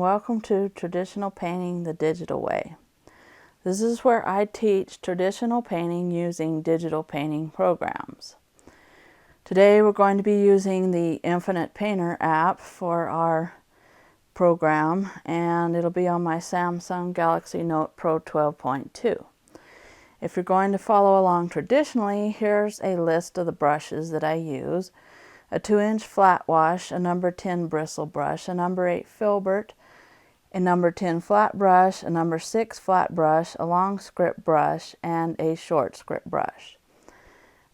welcome to Traditional Painting the Digital Way. This is where I teach traditional painting using digital painting programs. Today we're going to be using the Infinite Painter app for our program, and it'll be on my Samsung Galaxy Note Pro 12.2. If you're going to follow along traditionally, here's a list of the brushes that I use. A 2-inch flat wash, a number 10 bristle brush, a number 8 filbert, a number 10 flat brush, a number 6 flat brush, a long script brush, and a short script brush.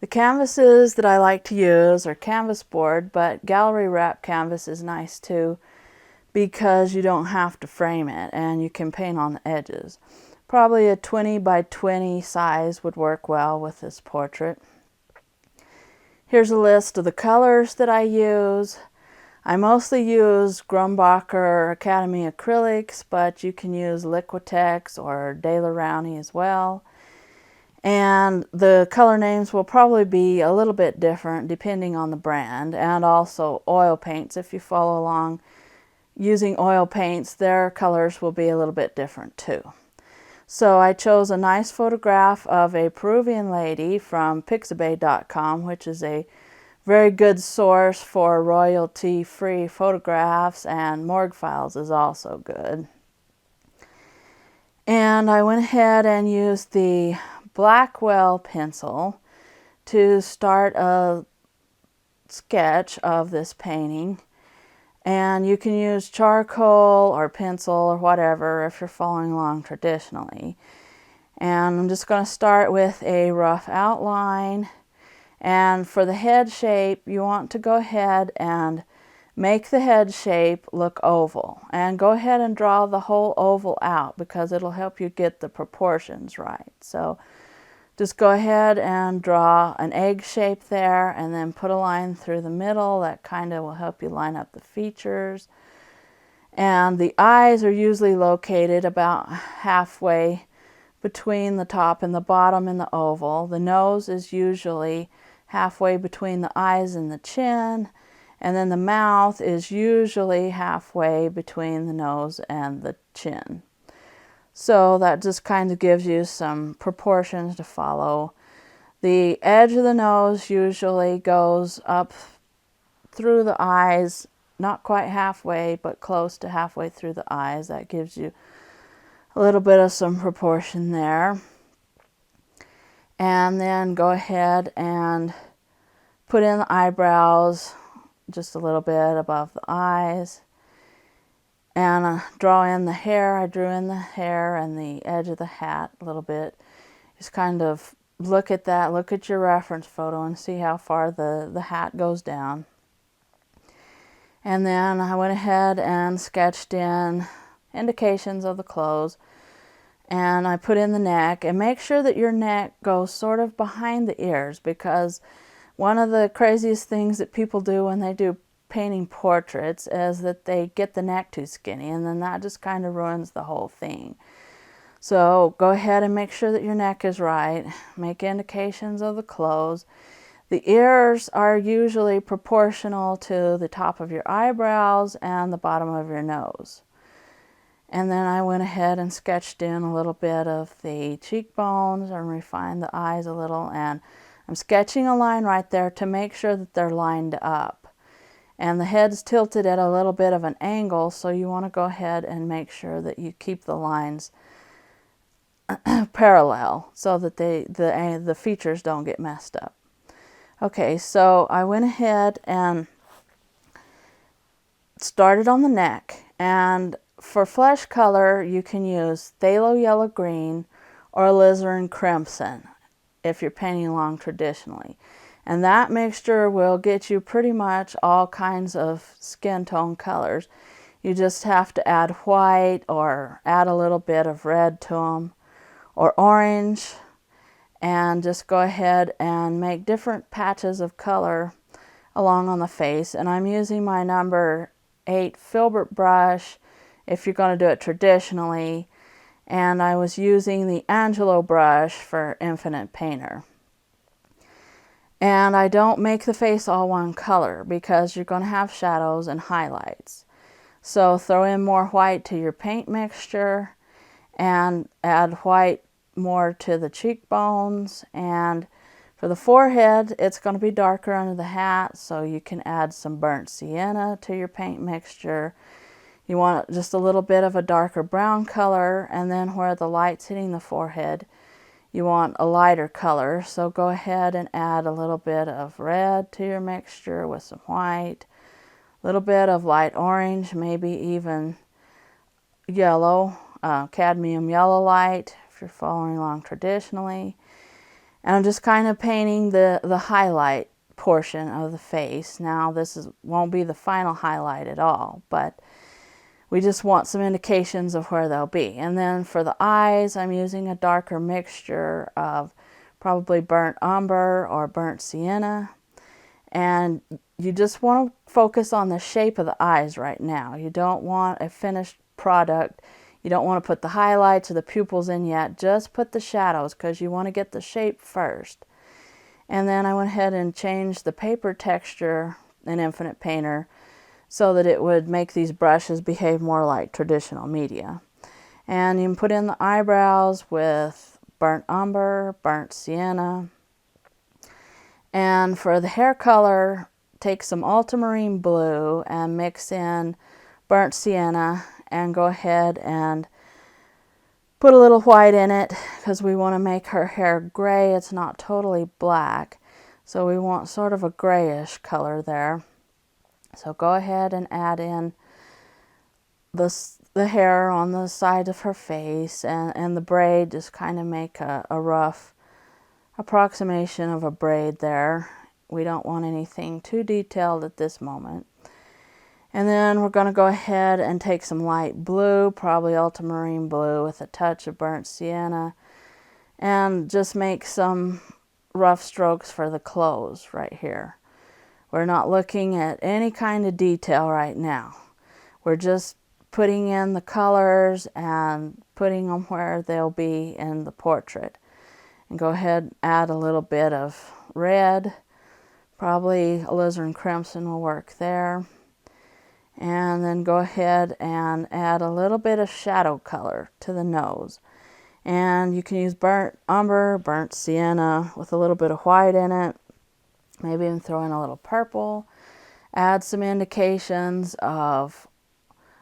The canvases that I like to use are canvas board, but gallery wrap canvas is nice too because you don't have to frame it and you can paint on the edges. Probably a 20 by 20 size would work well with this portrait. Here's a list of the colors that I use. I mostly use Grumbacher Academy acrylics, but you can use Liquitex or Daler-Rowney as well. And the color names will probably be a little bit different depending on the brand, and also oil paints. If you follow along using oil paints, their colors will be a little bit different too. So I chose a nice photograph of a Peruvian lady from Pixabay.com, which is a very good source for royalty-free photographs, and Morgue Files is also good. And I went ahead and used the Blackwell pencil to start a sketch of this painting. And you can use charcoal or pencil or whatever if you're following along traditionally. And I'm just going to start with a rough outline. And for the head shape, you want to go ahead and make the head shape look oval. And go ahead and draw the whole oval out because it'll help you get the proportions right. So just go ahead and draw an egg shape there and then put a line through the middle. That kind of will help you line up the features. And the eyes are usually located about halfway between the top and the bottom in the oval. The nose is usually halfway between the eyes and the chin. And then the mouth is usually halfway between the nose and the chin. So that just kind of gives you some proportions to follow. The edge of the nose usually goes up through the eyes, not quite halfway, but close to halfway through the eyes. That gives you a little bit of some proportion there. And then go ahead and put in the eyebrows just a little bit above the eyes. And draw in the hair. I drew in the hair and the edge of the hat a little bit. Just kind of look at that, look at your reference photo and see how far the hat goes down. And then I went ahead and sketched in indications of the clothes. And I put in the neck, and make sure that your neck goes sort of behind the ears, because one of the craziest things that people do when they do painting portraits is that they get the neck too skinny, and then that just kind of ruins the whole thing. So go ahead and make sure that your neck is right. Make indications of the clothes. The ears are usually proportional to the top of your eyebrows and the bottom of your nose. And then I went ahead and sketched in a little bit of the cheekbones and refined the eyes a little, and I'm sketching a line right there to make sure that they're lined up. And the head's tilted at a little bit of an angle, so you want to go ahead and make sure that you keep the lines parallel so that the features don't get messed up. Okay, so I went ahead and started on the neck, and for flesh color you can use phthalo yellow green or alizarin crimson if you're painting along traditionally. And that mixture will get you pretty much all kinds of skin tone colors. You just have to add white or add a little bit of red to them, or orange, and just go ahead and make different patches of color along on the face. And I'm using my number 8 filbert brush if you're going to do it traditionally, and I was using the Angelo brush for Infinite Painter. And I don't make the face all one color because you're going to have shadows and highlights. So throw in more white to your paint mixture and add white more to the cheekbones. And for the forehead, it's going to be darker under the hat, so you can add some burnt sienna to your paint mixture. You want just a little bit of a darker brown color, and then where the light's hitting the forehead, you want a lighter color. So go ahead and add a little bit of red to your mixture with some white, a little bit of light orange, maybe even yellow, cadmium yellow light if you're following along traditionally. And I'm just kind of painting the highlight portion of the face. Now won't be the final highlight at all, but we just want some indications of where they'll be. And then for the eyes, I'm using a darker mixture of probably burnt umber or burnt sienna. And you just want to focus on the shape of the eyes right now. You don't want a finished product. You don't want to put the highlights or the pupils in yet. Just put the shadows because you want to get the shape first. And then I went ahead and changed the paper texture in Infinite Painter so that it would make these brushes behave more like traditional media. And you can put in the eyebrows with burnt umber, burnt sienna. And for the hair color, take some ultramarine blue and mix in burnt sienna and go ahead and put a little white in it because we want to make her hair gray. It's not totally black, so we want sort of a grayish color there. So go ahead and add in the hair on the side of her face and the braid. Just kind of make a rough approximation of a braid there. We don't want anything too detailed at this moment. And then we're going to go ahead and take some light blue, probably ultramarine blue with a touch of burnt sienna, and just make some rough strokes for the clothes right here. We're not looking at any kind of detail right now. We're just putting in the colors and putting them where they'll be in the portrait. And go ahead and add a little bit of red, probably alizarin crimson will work there. And then go ahead and add a little bit of shadow color to the nose. And you can use burnt umber, burnt sienna with a little bit of white in it. Maybe even throw in a little purple. Add some indications of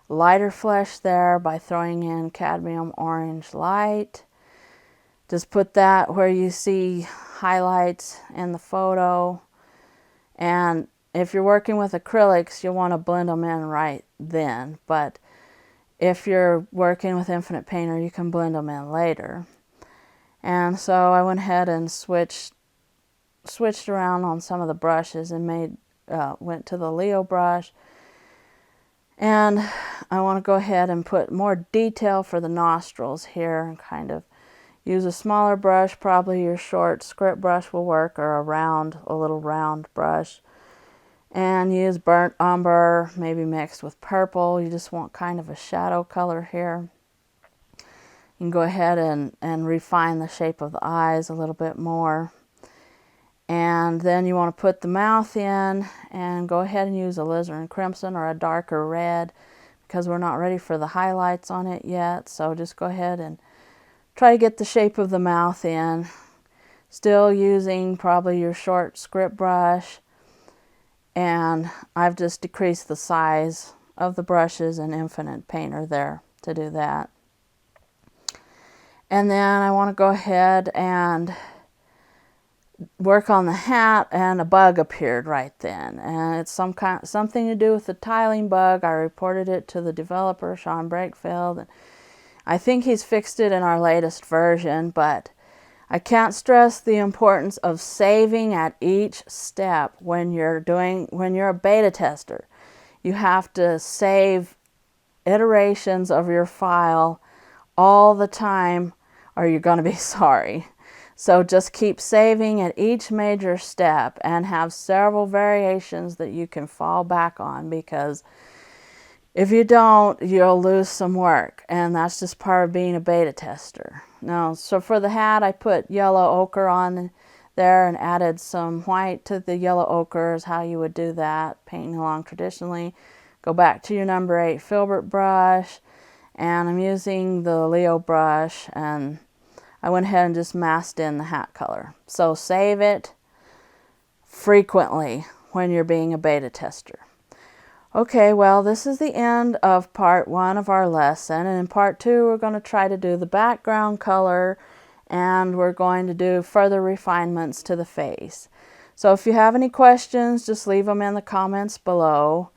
lighter flesh there by throwing in cadmium orange light. Just put that where you see highlights in the photo. And if you're working with acrylics, you'll want to blend them in right then. But if you're working with Infinite Painter, you can blend them in later. And so I went ahead and switched around on some of the brushes and went to the Leo brush. And I want to go ahead and put more detail for the nostrils here and kind of use a smaller brush. Probably your short script brush will work, or a little round brush. And use burnt umber, maybe mixed with purple. You just want kind of a shadow color here. You can go ahead and refine the shape of the eyes a little bit more. And then you want to put the mouth in and go ahead and use alizarin crimson or a darker red because we're not ready for the highlights on it yet. So just go ahead and try to get the shape of the mouth in. Still using probably your short script brush. And I've just decreased the size of the brushes in Infinite Painter there to do that. And then I want to go ahead and work on the hat, and a bug appeared right then. And it's something to do with the tiling bug. I reported it to the developer, Sean Breakfield. And I think he's fixed it in our latest version, but I can't stress the importance of saving at each step when you're a beta tester. You have to save iterations of your file all the time or you're going to be sorry. So just keep saving at each major step and have several variations that you can fall back on, because if you don't, you'll lose some work, and that's just part of being a beta tester. Now, so for the hat, I put yellow ochre on there and added some white to the yellow ochre is how you would do that, painting along traditionally. Go back to your number 8 filbert brush, and I'm using the Leo brush, and I went ahead and just masked in the hat color. So save it frequently when you're being a beta tester. Okay, well, this is the end of part 1 of our lesson, and in part 2 we're going to try to do the background color, and we're going to do further refinements to the face. So if you have any questions, just leave them in the comments below,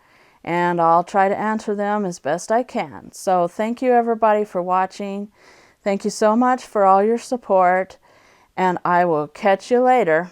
and I'll try to answer them as best I can. So thank you everybody for watching. Thank you so much for all your support, and I will catch you later.